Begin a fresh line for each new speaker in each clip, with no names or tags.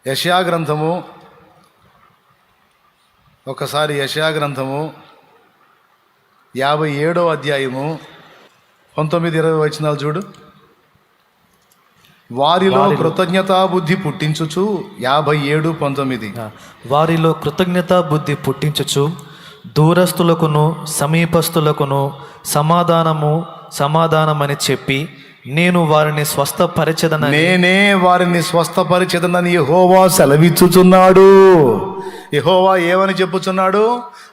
యెషయా గ్రంథము, ఒకసారి యెషయా గ్రంథము 57వ అధ్యాయము 19-20 వచనాలు చూడు. వారిలో కృతజ్ఞతా బుద్ధి పుట్టించుచు 57:19.
వారిలో కృతజ్ఞతా బుద్ధి పుట్టించుచు దూరస్తులకును సమీపస్తులకును సమాధానమని చెప్పి నేను వారిని
నేనే వారిని స్వస్థపరిచెదనని యెహోవా సెలవిచ్చుచున్నాడు. యెహోవా ఏమని చెప్పుచున్నాడు?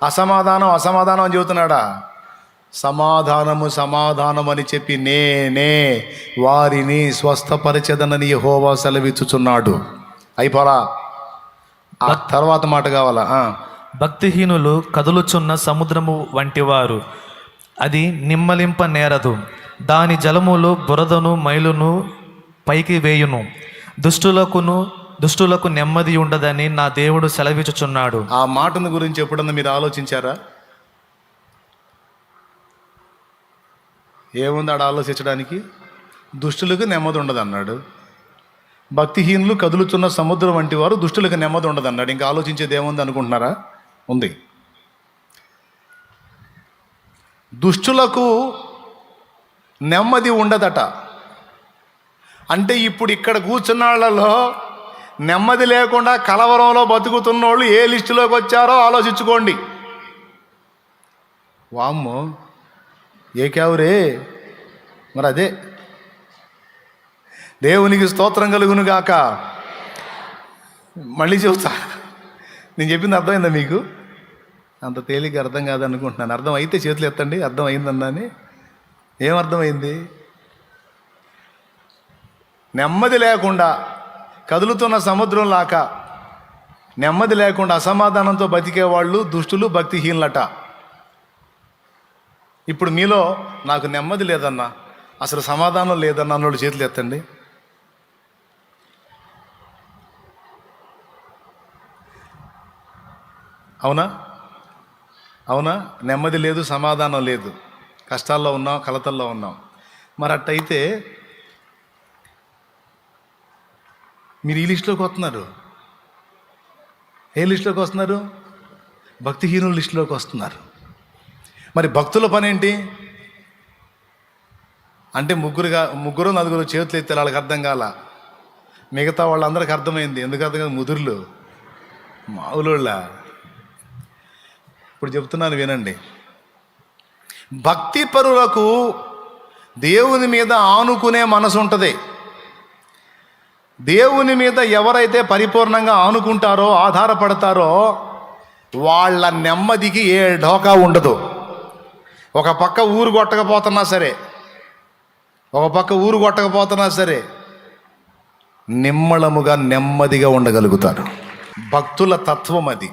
అసమాధానం అని చెబుతున్నాడా? సమాధానం అని చెప్పి నేనే వారిని స్వస్థపరిచెదనని యెహోవా సెలవిచ్చుచున్నాడు. అయిపోలా, ఆ తర్వాత మాట కావాలా?
భక్తిహీనులు కదులుచున్న సముద్రము వంటివారు, అది నిమ్మలింప నేరదు, దాని జలములు బురదను మైలును పైకి వేయును. దుష్టులకు నెమ్మది ఉండదని నా దేవుడు సెలవిచ్చుచున్నాడు.
ఆ మాటను గురించి ఎప్పుడన్నా మీరు ఆలోచించారా? ఏముంది ఆడ ఆలోచించడానికి? దుష్టులకు నెమ్మది ఉండదు అన్నాడు. భక్తిహీనులు కదులుచున్న సముద్రం వంటి వారు, దుష్టులకు నెమ్మది ఉండదు అన్నాడు. ఇంకా ఆలోచించేది ఏముంది అనుకుంటున్నారా? ఉంది. దుష్టులకు నెమ్మది ఉండదట. అంటే ఇప్పుడు ఇక్కడ కూర్చున్న వాళ్ళలో నెమ్మది లేకుండా కలవరంలో బతుకుతున్నోళ్ళు ఏ లిస్టులోకి వచ్చారో ఆలోచించుకోండి. వామ్మో, ఏకావురే, మరి అదే. దేవునికి స్తోత్రం కలుగును గాక. మళ్ళీ చెబుతా, నేను చెప్పింది అర్థమైందా మీకు? అంత తేలిక అర్థం కాదనుకుంటున్నాను. అర్థం అయితే చేతులు ఎత్తండి. అర్థం అయిందన్నాని. ఏమర్థమైంది? నెమ్మది లేకుండా కదులుతున్న సముద్రం లాక నెమ్మది లేకుండా అసమాధానంతో బతికేవాళ్ళు దుష్టులు, భక్తిహీనులట. ఇప్పుడు మీలో నాకు నెమ్మది లేదన్నా, అసలు సమాధానం లేదన్నా అన్నోళ్ళు చేతులు ఎత్తండి. అవునా? నెమ్మది లేదు, సమాధానం లేదు, కష్టాల్లో ఉన్నాం, కలతల్లో ఉన్నాం. మరి అట్టయితే మీరు ఈ లిస్టులోకి వస్తున్నారు. ఏ లిస్టులోకి వస్తున్నారు? భక్తిహీనుల లిస్టులోకి వస్తున్నారు. మరి భక్తుల పని ఏంటి అంటే ముగ్గురు నలుగురు చేతులు ఎత్తే వాళ్ళకి అర్థం కాల. మిగతా వాళ్ళందరికీ అర్థమైంది. ఎందుకు అర్థం కాదు? ముదురులు, మావులోళ్ళ. ఇప్పుడు చెప్తున్నాను వినండి. భక్తి పరులకు దేవుని మీద ఆనుకునే మనసు ఉంటుంది. దేవుని మీద ఎవరైతే పరిపూర్ణంగా ఆనుకుంటారో, ఆధారపడతారో, వాళ్ళ నెమ్మదికి ఏ ఢోకా ఉండదు. ఒక పక్క ఊరు కొట్టకపోతున్నా సరే నిమ్మళముగా నెమ్మదిగా ఉండగలుగుతారు. భక్తుల తత్వం అది.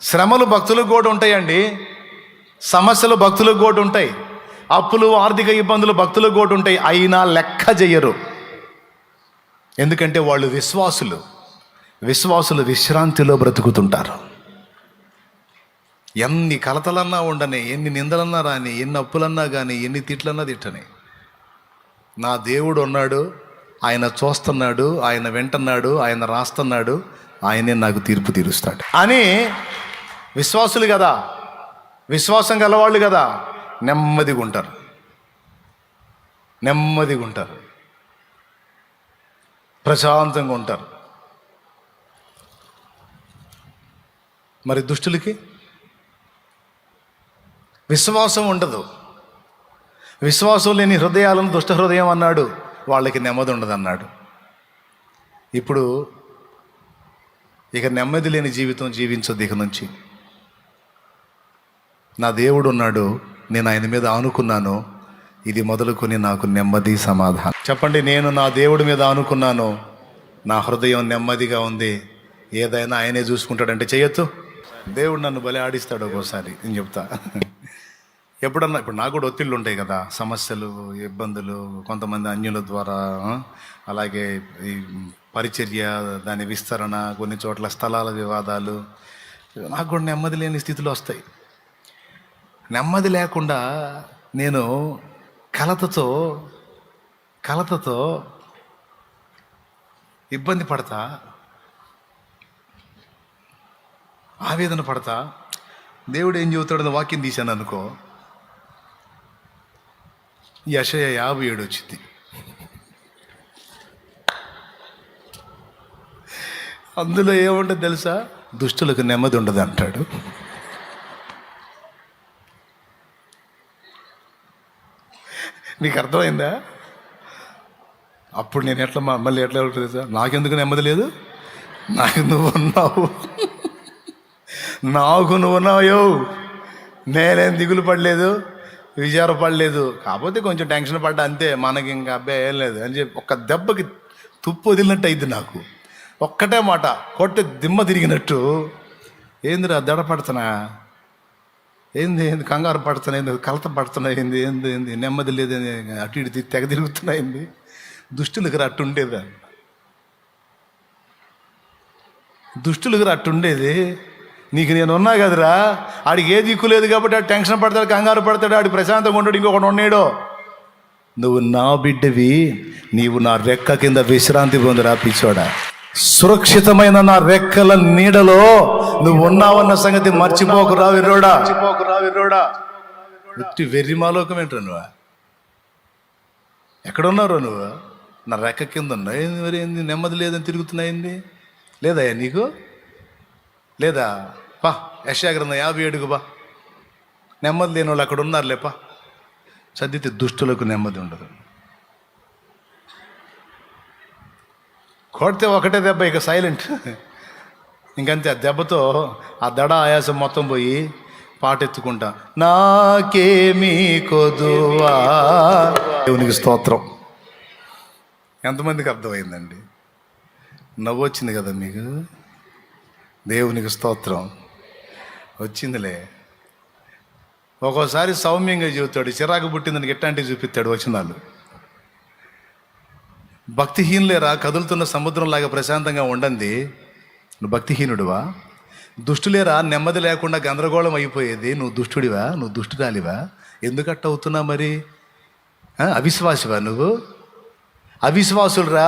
శ్రమలు భక్తులకు కూడా ఉంటాయండి. సమస్యలు భక్తులకు కూడా ఉంటాయి. అప్పులు, ఆర్థిక ఇబ్బందులు భక్తులకు కూడా ఉంటాయి. అయినా లెక్క చెయ్యరు. ఎందుకంటే వాళ్ళు విశ్వాసులు విశ్రాంతిలో బ్రతుకుతుంటారు. ఎన్ని కలతలన్నా ఉండని, ఎన్ని నిందలన్నా రాని, ఎన్ని అప్పులన్నా కానీ, ఎన్ని తిట్లన్నా తిట్టని, నా దేవుడు ఉన్నాడు, ఆయన చూస్తున్నాడు, ఆయన వింటున్నాడు, ఆయన రాస్తున్నాడు, ఆయనే నాకు తీర్పు తీరుస్తాడు అని విశ్వాసులు కదా, విశ్వాసం గలవాళ్ళు కదా, నెమ్మదిగా ఉంటారు, ప్రశాంతంగా ఉంటారు. మరి దుష్టులకి విశ్వాసం ఉండదు. విశ్వాసం లేని హృదయాలను దుష్ట హృదయం అన్నాడు. వాళ్ళకి నెమ్మది ఉండదు అన్నాడు. ఇప్పుడు ఇక నెమ్మది లేని జీవితం జీవించొద్దు. ఇక నుంచి నా దేవుడు ఉన్నాడు, నేను ఆయన మీద ఆనుకున్నాను, ఇది మొదలుకొని నాకు నెమ్మది, సమాధానం. చెప్పండి, నేను నా దేవుడి మీద ఆనుకున్నాను, నా హృదయం నెమ్మదిగా ఉంది, ఏదైనా ఆయనే చూసుకుంటాడంటే చేయొచ్చు. దేవుడు నన్ను బలి ఆడిస్తాడు ఒక్కోసారి. నేను చెప్తా, ఎప్పుడన్నా. ఇప్పుడు నాకు కూడా ఒత్తిళ్ళు ఉంటాయి కదా, సమస్యలు, ఇబ్బందులు, కొంతమంది అన్యుల ద్వారా, అలాగే ఈ పరిచర్య, దాని విస్తరణ, కొన్ని చోట్ల స్థలాల వివాదాలు, నాకు కూడా నెమ్మది లేని స్థితిలో వస్తాయి. నెమ్మది లేకుండా నేను కలతతో కలతతో ఇబ్బంది పడతా, ఆవేదన పడతా, దేవుడు ఏం చెబుతాడని వాక్యం తీశాను అనుకో, యెషయా 57 వచ్చింది. అందులో ఏముంటుంది తెలుసా? దుష్టులకు నెమ్మది ఉండదు అంటాడు. నీకు అర్థమైందా? అప్పుడు నేను మళ్ళీ ఎట్లా ఉంటుంది సార్? నాకెందుకు నెమ్మది లేదు? నాకు నువ్వు ఉన్నావు, నాకు నువ్వు ఉన్నాయో, నేనేం దిగులు పడలేదు, విచారపడలేదు. కాకపోతే కొంచెం టెన్షన్ పడ్డా అంతే. మనకి ఇంకా అబ్బాయి ఏం లేదు అని చెప్పి ఒక్క దెబ్బకి తుప్పు వదిలినట్టు అయింది నాకు. ఒక్కటే మాట కొట్టి దిమ్మ తిరిగినట్టు. ఏందిరా దడ పడుతున్నా, ఏంది కంగారు పడుతున్నా, ఏంది కలత పడుతున్నా, ఏంది ఏంది ఏంది నెమ్మది లేదని అటు ఇటు తెగ తిరుగుతున్నా, ఏంది దుష్టులకు అట్టుండేదా? దుష్టులకు అట్టుండేది. నీకు నేను ఉన్నా కదరా, ఆడికి ఏ దిక్కు లేదు కాబట్టి ఆడు టెన్షన్ పడతాడు, కంగారు పడతాడు, ఆడు ప్రశాంతంగా ఉంటాడు, ఇంకొకటి ఉన్నాడో. నువ్వు నా బిడ్డవి, నీవు నా రెక్క కింద విశ్రాంతి పొందురా పిచ్చోడా. సురక్షితమైన నా రెక్కల నీడలో నువ్వు ఉన్నావన్న సంగతి మర్చిపోకురా విర్రోడా. ఉట్టి వెర్రిమాలోకం ఏంట్రా నువ్వు? ఎక్కడున్నారో నువ్వు? నా రెక్క కింద ఉన్నా ఏంది? మరి ఏంది నెమ్మది లేదని తిరుగుతున్నాయింది? లేదా నీకు లేదా? పా యెషయా గ్రంథం 57 బా. నెమ్మది లేని వాళ్ళు అక్కడ ఉన్నారులేపా. చదివితే దుష్టులకు నెమ్మది ఉండదు. కొడితే ఒకటే దెబ్బ, ఇక సైలెంట్, ఇంకంతే. ఆ దెబ్బతో ఆ దడ ఆయాసం మొత్తం పోయి పాట ఎత్తుకుంటా, నాకేమీ కొదువా. దేవునికి స్తోత్రం. ఎంతమందికి అర్థమైందండి? నవ్వు వచ్చింది కదా మీకు? దేవునికి స్తోత్రం. వచ్చిందిలే. ఒక్కోసారి సౌమ్యంగా చెబుతాడు, చిరాకు పుట్టిందని ఎట్లాంటివి చూపిస్తాడు వచనాలు. భక్తిహీనులేరా, కదులుతున్న సముద్రంలాగా ప్రశాంతంగా ఉండండి. నువ్వు భక్తిహీనుడివా? దుష్టులేరా, నెమ్మది లేకుండా గందరగోళం అయిపోయేది. నువ్వు దుష్టుడివా? నువ్వు దుష్టురాలివా? ఎందుకట్ట అవుతున్నా మరి? అవిశ్వాసివా నువ్వు? అవిశ్వాసులరా,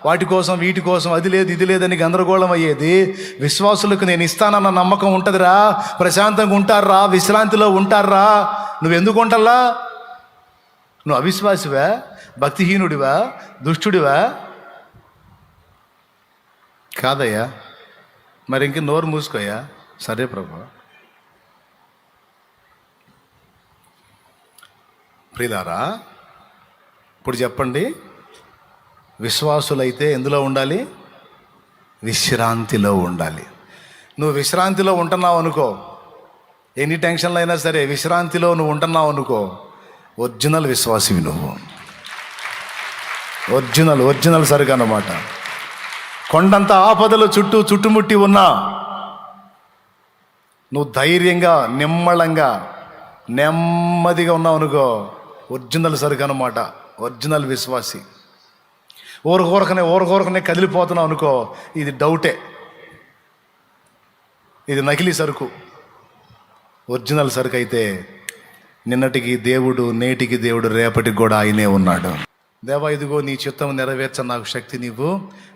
వాటి కోసం వీటి కోసం అది లేదు ఇది లేదని గందరగోళం అయ్యేది. విశ్వాసులకు నేను ఇస్తానన్న నమ్మకం ఉంటుందిరా, ప్రశాంతంగా ఉంటారా, విశ్రాంతిలో ఉంటారా. నువ్వు ఎందుకు ఉంటల్లా? నువ్వు అవిశ్వాసివా, భక్తిహీనుడివా, దుష్టుడివా? కాదయ్యా. మరి ఇంక నోరు మూసుకోయా. సరే ప్రభు. ప్రియులారా, ఇప్పుడు చెప్పండి, విశ్వాసులైతే ఎందులో ఉండాలి? విశ్రాంతిలో ఉండాలి. నువ్వు విశ్రాంతిలో ఉంటున్నావు అనుకో, ఎన్ని టెన్షన్లు అయినా సరే విశ్రాంతిలో నువ్వు ఉంటున్నావు అనుకో, ఒరిజినల్ విశ్వాసివి నువ్వు. ఒరిజినల్ సరుకు అన్నమాట. కొండంత ఆపదలు చుట్టుముట్టి ఉన్నా నువ్వు ధైర్యంగా, నిమ్మళంగా, నెమ్మదిగా ఉన్నావు అనుకో, ఒరిజినల్ సరుకు అన్నమాట. ఒరిజినల్ విశ్వాసి. ఊరకూరకనే కదిలిపోతున్నావు అనుకో, ఇది డౌటే, ఇది నకిలీ సరుకు. ఒరిజినల్ సరుకు అయితే నిన్నటికి దేవుడు, నేటికి దేవుడు, రేపటికి కూడా ఆయనే ఉన్నాడు. దేవా, ఇదిగో నీ చిత్తం నెరవేర్చ నాకు శక్తి నీవు.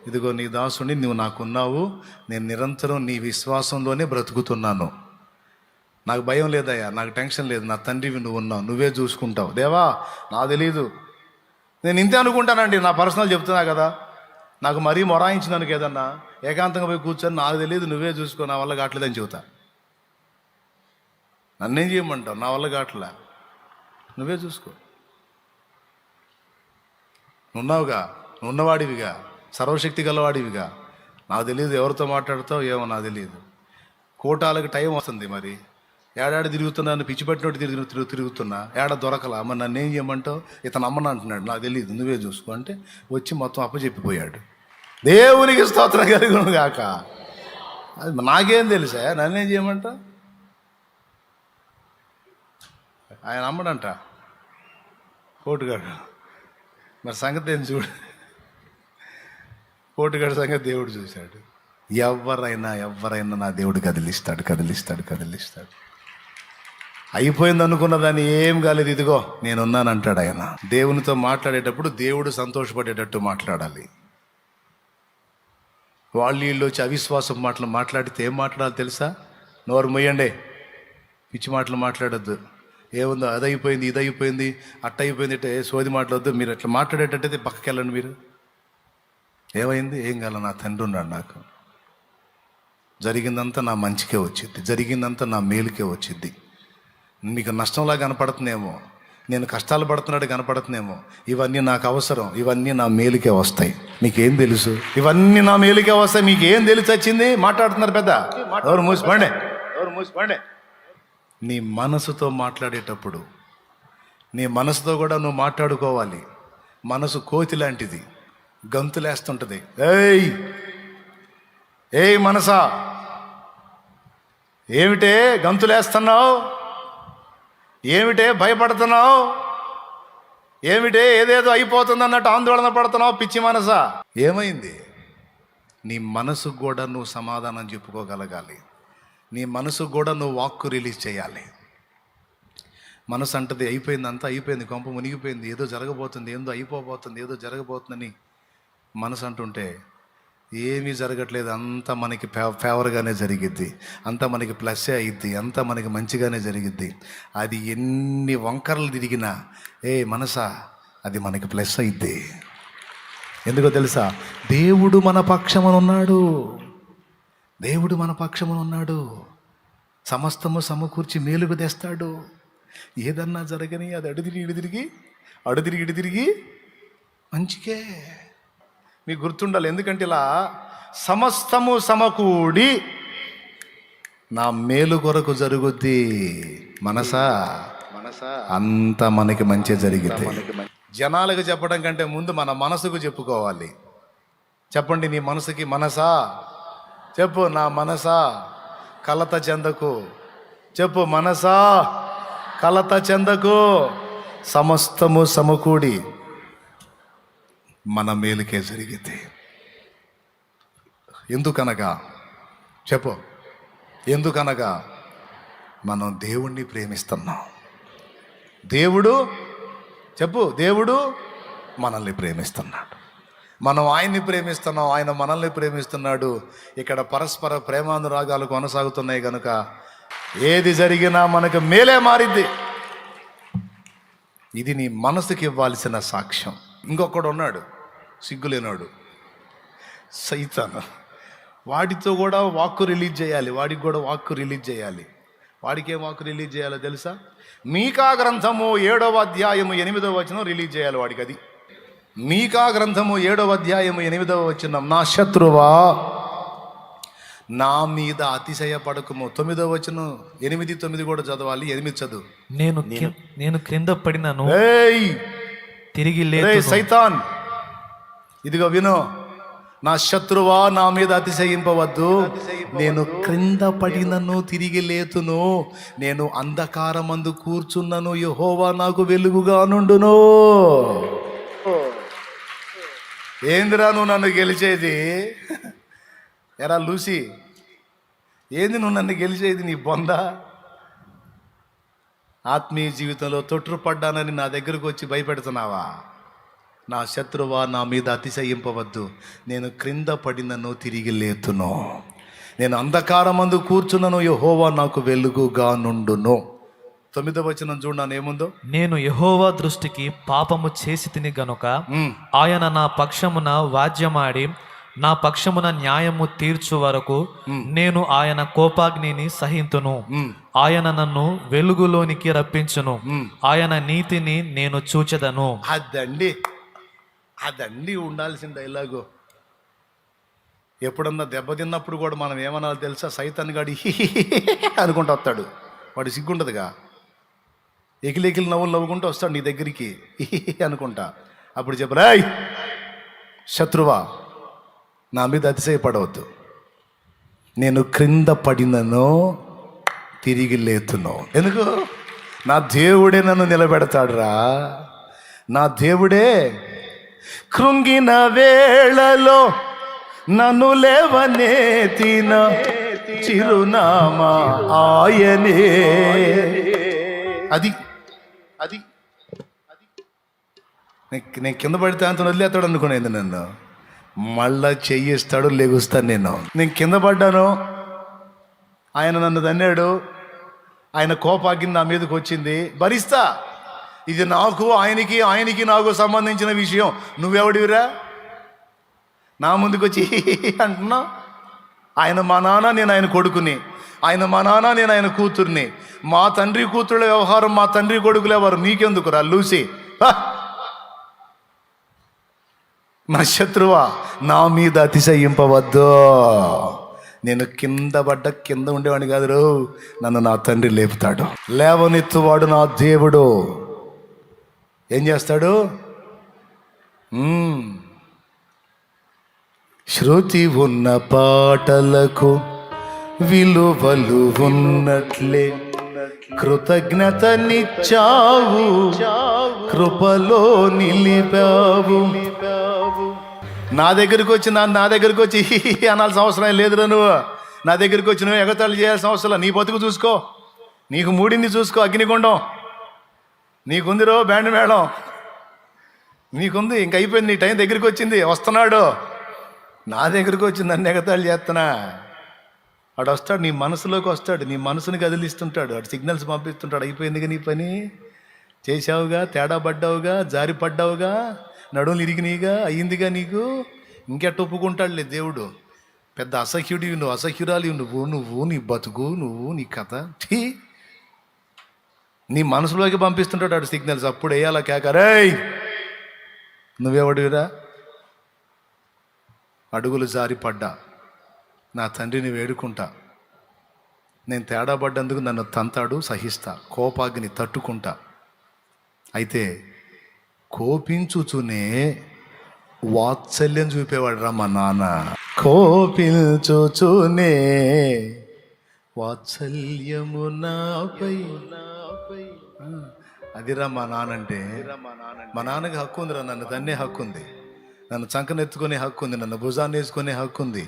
ఇదిగో నీ దాసుని, నువ్వు నాకున్నావు. నేను నిరంతరం నీ విశ్వాసంలోనే బ్రతుకుతున్నాను. నాకు భయం లేదయ్యా, నాకు టెన్షన్ లేదు. నా తండ్రివి నువ్వు ఉన్నావు, నువ్వే చూసుకుంటావు. దేవా, నాకు తెలీదు, నేను ఇంతే అనుకుంటానండి. నా పర్సనల్ చెప్తున్నా కదా. నాకు మరీ మొరాయించినందుకు ఏదన్నా ఏకాంతంగా పోయి కూర్చొని, నాకు తెలియదు, నువ్వే చూసుకో, నా వల్ల కావట్లేదని చెబుతా. నన్నేం చేయమంటావు? నా వల్ల కావట్లే, నువ్వే చూసుకో. నువ్వున్నావుగా, నువ్వున్నవాడివిగా, సర్వశక్తి గలవాడివిగా. నాకు తెలియదు ఎవరితో మాట్లాడతావు ఏమో, నాకు తెలియదు. కోటాలకు టైం వస్తుంది. మరి ఏడాది తిరుగుతున్నాను, పిచ్చి పట్టినట్టు తిరుగుతున్నా, ఏడ దొరకలా. మరి నన్ను ఏం చేయమంటావు? ఇతను అమ్మని అంటున్నాడు, నాకు తెలియదు, నువ్వే చూసుకో అంటే వచ్చి మొత్తం అప్పచెప్పిపోయాడు. దేవునికి స్తోత్రం కలుగును గాక. అది నాకేం తెలుసా, నన్నేం చేయమంటావు? ఆయన అమ్మడంట కోటుగాడు. మరి సంగతి ఏం చూడు, కోటుగాడు సంగతి దేవుడు చూశాడు. ఎవరైనా నా దేవుడు కదిలిస్తాడు. అయిపోయింది అనుకున్న దాన్ని ఏం కాలేదు, ఇదిగో నేనున్నాను అంటాడు ఆయన. దేవునితో మాట్లాడేటప్పుడు దేవుడు సంతోషపడేటట్టు మాట్లాడాలి. వీళ్ళు వచ్చి అవిశ్వాసం మాటలు మాట్లాడితే ఏం మాట్లాడాలి తెలుసా? నోరు మొయ్యండి, పిచ్చి మాటలు మాట్లాడొద్దు. ఏముందో అదైపోయింది, ఇదైపోయింది, అట్టయిపోయింది, ఇట్ట సోది మాట్లాడొద్దు. మీరు అట్లా మాట్లాడేటట్టయితే పక్కకి వెళ్ళండి. మీరు ఏమైంది, ఏం కాల, నా తండ్రి ఉన్నాడు, నాకు జరిగిందంతా నా మంచికే వచ్చిద్ది, జరిగిందంతా నా మేలుకే వచ్చిద్ది. నీకు నష్టంలా కనపడుతుందేమో, నేను కష్టాలు పడుతున్నాడు కనపడుతుందేమో, ఇవన్నీ నాకు అవసరం, ఇవన్నీ నా మేలుకే వస్తాయి. మీకేం తెలుసు? ఇవన్నీ నా మేలుకే వస్తాయి, మీకేం తెలిసి వచ్చింది? మాట్లాడుతున్నారు పెద్ద. ఎవరు మూసిపండే. నీ మనసుతో మాట్లాడేటప్పుడు నీ మనసుతో కూడా నువ్వు మాట్లాడుకోవాలి. మనసు కోతి లాంటిది, గంతులేస్తుంటుంది. ఏయ్ మనసా, ఏమిటే గంతులేస్తున్నావు? ఏమిటే భయపడుతున్నావు? ఏమిటే ఏదేదో అయిపోతుంది అన్నట్టు ఆందోళన పడుతున్నావు? పిచ్చి మనసా, ఏమైంది? నీ మనసుకు కూడా నువ్వు సమాధానం చెప్పుకోగలగాలి. నీ మనసుకు కూడా నువ్వు వాక్కు రిలీజ్ చేయాలి. మనసు అంటది అయిపోయింది, అంతా అయిపోయింది, కొంప మునిగిపోయింది, ఏదో జరగబోతుంది, ఏదో అయిపోబోతుంది, ఏదో జరగబోతుందని మనసు అంటుంటే ఏమీ జరగట్లేదు. అంతా మనకి ఫేవర్గానే జరిగిద్ది, అంతా మనకి ప్లస్సే అయిద్ది, అంతా మనకి మంచిగానే జరిగిద్ది. అది ఎన్ని వంకరలు తిరిగినా మనసా, అది మనకి ప్లస్ అయిద్ది. ఎందుకో తెలుసా? దేవుడు మన పక్షమునున్నాడు. దేవుడు మన పక్షమునున్నాడు. సమస్తము సమకూర్చి మేలుకు తెస్తాడు. ఏదన్నా జరగని అది అడుదిరిగి ఇటు తిరిగి మంచికే. మీకు గుర్తుండాలి, ఎందుకంటే ఇలా సమస్తము సమకూడి నా మేలు కొరకు జరుగుద్ది. మనసా అంతా మనకి మంచి జరిగితే. జనాలకు చెప్పడం కంటే ముందు మన మనసుకు చెప్పుకోవాలి. చెప్పండి, నీ మనసుకి, మనసా చెప్పు, నా మనసా కలత చెందకు. చెప్పు, మనసా కలత చెందకు, సమస్తము సమకూడి మన మేలుకే జరిగితే. ఎందుకనగా చెప్పు, ఎందుకనగా మనం దేవుణ్ణి ప్రేమిస్తున్నాం. దేవుడు చెప్పు, దేవుడు మనల్ని ప్రేమిస్తున్నాడు. మనం ఆయన్ని ప్రేమిస్తున్నాం, ఆయన మనల్ని ప్రేమిస్తున్నాడు. ఇక్కడ పరస్పర ప్రేమానురాగాలు కొనసాగుతున్నాయి కనుక ఏది జరిగినా మనకు మేలే మారిద్ది. ఇది నీ మనసుకి ఇవ్వాల్సిన సాక్ష్యం. ఇంకొకడు ఉన్నాడు, సిగ్గులేనాడు, సైతాను. వాడితో కూడా వాక్కు రిలీజ్ చేయాలి. వాడికి కూడా వాక్కు రిలీజ్ చేయాలి. వాడికి ఏం వాక్కు రిలీజ్ చేయాలో తెలుసా? మీకా గ్రంథము 7వ అధ్యాయము 8వ వచనం రిలీజ్ చేయాలి వాడికి. అది మీకా గ్రంథము 7వ అధ్యాయము 8వ వచనం, నా శత్రువా నా మీద అతిశయపడకము. 9వ వచనం 8, 9 కూడా చదవాలి. 8 చదువు.
నేను క్రింద పడినను తిరిగి
సైతాన్, ఇదిగో విను, నా శత్రువా నా మీద అతిశయింపవద్దు. నేను క్రింద పడినను తిరిగి లేతును, నేను అంధకారమందు కూర్చున్నను, యెహోవా నాకు వెలుగుగా నుండును. ఏందిరా నువ్వు నన్ను గెలిచేది? ఎరా లూసి, ఏంది నువ్వు నన్ను గెలిచేది? నీ బొంద. ఆత్మీయ జీవితంలో తొట్టుపడ్డానని నా దగ్గరకు వచ్చి భయపెడుతున్నావా? నా శత్రువా నా మీద అతిశయింపవద్దు, నేను క్రింద పడినను తిరిగి లేతును, నేను అంధకారమందు కూర్చున్నను, యెహోవా నాకు వెలుగుగా నుండును. 9వ వచనం చూడను ఏముందో. నేను
యెహోవా దృష్టికి పాపము చేసి తిని గనుక ఆయన నా పక్షమున వాద్యమాడి నా పక్షమున న్యాయము తీర్చు వరకు నేను ఆయన కోపాగ్నిని సహింతును. ఆయన నన్ను వెలుగులోనికి రప్పించును, ఆయన నీతిని నేను చూచెదను. అదండి ఉండాల్సిన డైలాగు. ఎప్పుడన్నా దెబ్బతిన్నప్పుడు కూడా మనం ఏమన్నా తెలుసా? సైతాన్ గాడి అనుకుంటూ వస్తాడు. వాడు సిగ్గుండదుగా, ఎకిలి నవ్వులు నవ్వుకుంటూ వస్తాడు నీ దగ్గరికి అనుకుంటా. అప్పుడు చెప్పరా, శత్రువా నా మీద అతిశయపడవద్దు, నేను క్రింద పడినను తిరిగి లేతును. ఎందుకు? నా దేవుడే నన్ను నిలబెడతాడురా. నా దేవుడే కృంగిన వేళలో నన్ను లేవనెత్తిన చిరునామా ఆయనే.
అది అది నేను కింద పడితే అంత వదిలేస్తాడు అనుకునేది నన్ను. మళ్ళా చెయ్యిస్తాడు, లెగుస్తాను. నేను కింద పడ్డాను, ఆయన నన్ను తన్నాడు, ఆయన కోపాగ్ని నా మీదకి వచ్చింది, భరిస్తా. ఇది నాకు ఆయనకి నాకు సంబంధించిన విషయం. నువ్వెవడివిరా నా ముందుకు వచ్చి అంటున్నావు? ఆయన మా నాన్న, నేను ఆయన కొడుకుని. ఆయన మా నాన్న, నేను ఆయన కూతుర్ని. మా తండ్రి కూతుళ్ళ వ్యవహారం మా తండ్రి కొడుకులు ఎవరు, నీకెందుకురా లూసి? నా శత్రువా, నా మీద అతిశయింపవద్దు. నేను కింద ఉండేవాడిని కాదు రో, నన్ను నా తండ్రి లేపుతాడు. లేవనెత్తువాడు నా దేవుడు. ఏం చేస్తాడు? శృతి ఉన్న పాటలకు విలువలు ఉన్నట్లే కృతజ్ఞతనిచ్చావు, కృపలో నిలిపావు. నా దగ్గరికి వచ్చి అనాల్సిన అవసరం లేదురా. నువ్వు నా దగ్గరికి వచ్చి నువ్వు ఎగతాళి చేయాల్సిన అవసరం. నీ బతుకు చూసుకో, నీకు మూడింది చూసుకో. అగ్నిగుండం నీకుందిరో, బ్యాండ్ మేళం నీకుంది, ఇంక అయిపోయింది. నీ టైం దగ్గరికి వచ్చింది, వస్తున్నాడు. నా దగ్గరికి వచ్చి నన్ను ఎగతాళి చేస్తున్నా. వాడు వస్తాడు, నీ మనసులోకి వస్తాడు, నీ మనసుని కదిలిస్తుంటాడు, వాడు సిగ్నల్స్ పంపిస్తుంటాడు. అయిపోయిందిగా నీ పని, చేసావుగా, తేడా పడ్డావుగా, జారి పడ్డావుగా, నడువులు ఇరిగినాయిగా, అయ్యిందిగా నీకు. ఇంకెట్ట ఒప్పుకుంటాడులే దేవుడు. పెద్ద అసహ్యుడివి నువ్వు, అసహ్యురాలి నువ్వు నీ బతుకు, నీ కథ నీ మనసులోకి పంపిస్తుంటాడు వాడు సిగ్నల్స్. అప్పుడు వేయాలా కేకరేయ్, నువ్వెవడివిరా? అడుగులు జారి పడ్డా, నా తండ్రిని వేడుకుంటా. నేను తేడా పడ్డందుకు నన్ను తంతాడు, సహిస్తా, కోపాగ్ని తట్టుకుంటా. అయితే కోపించుచునే వాత్సల్యం చూపేవాడు రా మా నాన్న. కోపించుచునే వాత్సల్యము నాపై. అదిరా మా నాన్న అంటే. మా నాన్నకి హక్కు ఉందిరా, నన్ను తన్నే హక్కు ఉంది, నన్ను చంకనెత్తుకునే హక్కు ఉంది, నన్ను భుజాన్ని వేసుకునే హక్కు ఉంది.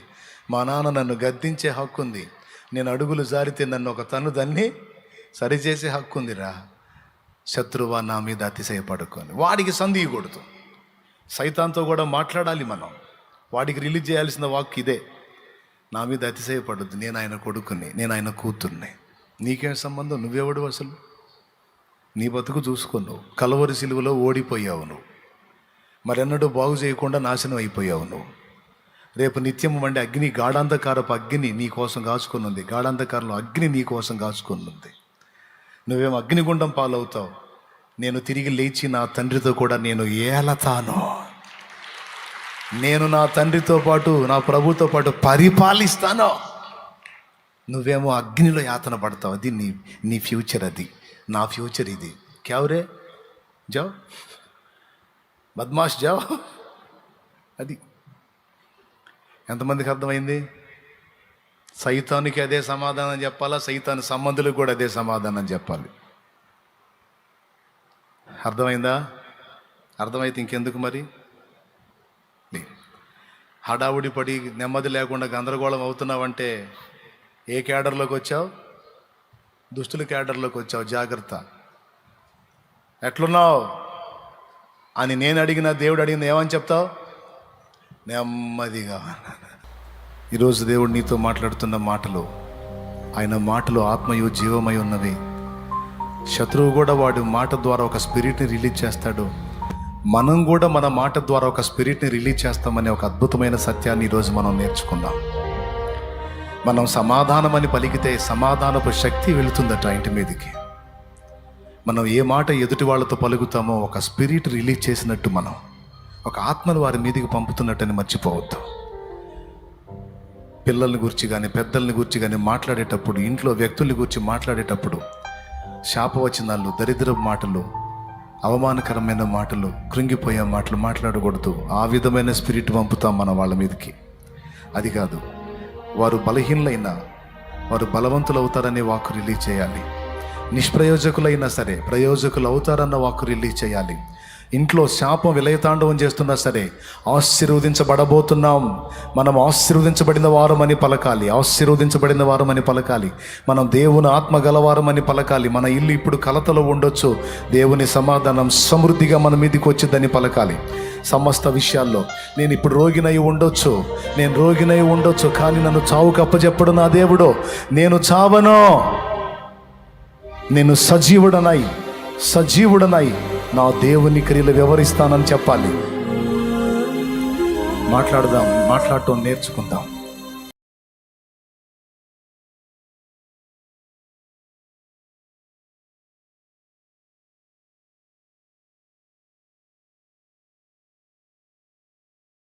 మా నాన్న నన్ను గద్దించే హక్కు ఉంది. నేను అడుగులు జారితే నన్ను ఒక తన్ను దాన్ని సరిచేసే హక్కు ఉందిరా. శత్రువా, నా మీద అతిశయపడుకొని వాడికి సంధియకూడదు. సైతాన్తో కూడా మాట్లాడాలి మనం. వాడికి రిలీజ్ చేయాల్సిన వాక్ ఇదే, నా మీద అతిశయపడద్దు, నేను ఆయన కొడుకుని, నేను ఆయన కూతుర్ని. నీకేం సంబంధం? నువ్వెవడు అసలు? నీ బతుకు చూసుకున్నావు. కలవరి సిలువలో ఓడిపోయావు నువ్వు, మరెన్నడూ బాగు చేయకుండా నాశనం అయిపోయావు నువ్వు. రేపు నిత్యం వండి అగ్ని, గాఢాంధకారపు అగ్ని నీ కోసం కాచుకుని ఉంది. గాఢాంధకారంలో అగ్ని నీ కోసం కాచుకుని ఉంది. నువ్వేమో అగ్నిగుండం పాలవుతావు. నేను తిరిగి లేచి నా తండ్రితో కూడా నేను ఏలతాను. నేను నా తండ్రితో పాటు, నా ప్రభుతో పాటు పరిపాలిస్తాను. నువ్వేమో అగ్నిలో యాతన పడతావు. అది నీ ఫ్యూచర్, అది నా ఫ్యూచర్. ఇది క్యావరే జావ్, బద్మాష్ జావ్. అది ఎంతమందికి అర్థమైంది? సైతానికి అదే సమాధానం చెప్పాలా, సైతాను సంబంధులకు కూడా అదే సమాధానం చెప్పాలి. అర్థమైందా? అర్థమైతే ఇంకెందుకు మరి? హడావుడి పడి నెమ్మది లేకుండా గందరగోళం అవుతున్నావంటే ఏ క్యాడర్లోకి వచ్చావు? దుష్టుల క్యాడర్లోకి వచ్చావు. జాగ్రత్త. ఎట్లున్నావు అని నేను అడిగిన, దేవుడు అడిగింది ఏమని చెప్తావు? నెమ్మదిగా. ఈరోజు దేవుడు నీతో మాట్లాడుతున్న మాటలు, ఆయన మాటలు ఆత్మయు జీవమై ఉన్నవి. శత్రువు కూడా వాడి మాట ద్వారా ఒక స్పిరిట్ని రిలీజ్ చేస్తాడు. మనం కూడా మన మాట ద్వారా ఒక స్పిరిట్ని రిలీజ్ చేస్తామనే ఒక అద్భుతమైన సత్యాన్ని ఈరోజు మనం నేర్చుకుందాం. మనం సమాధానం అని పలికితే సమాధానపు శక్తి వెళుతుందట ఇంటి మీదకి. మనం ఏ మాట ఎదుటి వాళ్ళతో పలుకుతామో ఒక స్పిరిట్ రిలీజ్ చేసినట్టు, మనం ఒక ఆత్మను వారి మీదకి పంపుతున్నట్టని మర్చిపోవద్దు. పిల్లల్ని గురించి కానీ, పెద్దల్ని గురించి కానీ మాట్లాడేటప్పుడు, ఇంట్లో వ్యక్తుల్ని గురించి మాట్లాడేటప్పుడు శాపవచనాలు, దరిద్రపు మాటలు, అవమానకరమైన మాటలు, కృంగిపోయే మాటలు మాట్లాడకూడదు. ఆ విధమైన స్పిరిట్ పంపుతాం మన వాళ్ళ మీదకి. అది కాదు, వారు బలహీనులైనా వారు బలవంతులు అవుతారనే వాక్కు రిలీజ్ చేయాలి. నిష్ప్రయోజకులైనా సరే ప్రయోజకులు అవుతారన్న వాక్కు రిలీజ్ చేయాలి. ఇంట్లో శాపం విలయతాండవం చేస్తున్నా సరే ఆశీర్వదించబడబోతున్నాం. మనం ఆశీర్వదించబడిన వారమని పలకాలి, ఆశీర్వదించబడిన వారమని పలకాలి. మనం దేవుని ఆత్మ గలవారమని పలకాలి. మన ఇల్లు ఇప్పుడు కలతలో ఉండొచ్చు, దేవుని సమాధానం సమృద్ధిగా మన మీదకి వచ్చిందని పలకాలి. సమస్త విషయాల్లో నేను ఇప్పుడు రోగినై ఉండొచ్చు, నేను రోగినై ఉండొచ్చు, కానీ నన్ను చావుకు అప్పచెప్పడు నా దేవుడు. నేను చావను, నేను సజీవుడనై నా దేవుని క్రియలు వివరిస్తానని చెప్పాలి. మాట్లాడటం నేర్చుకుందాం.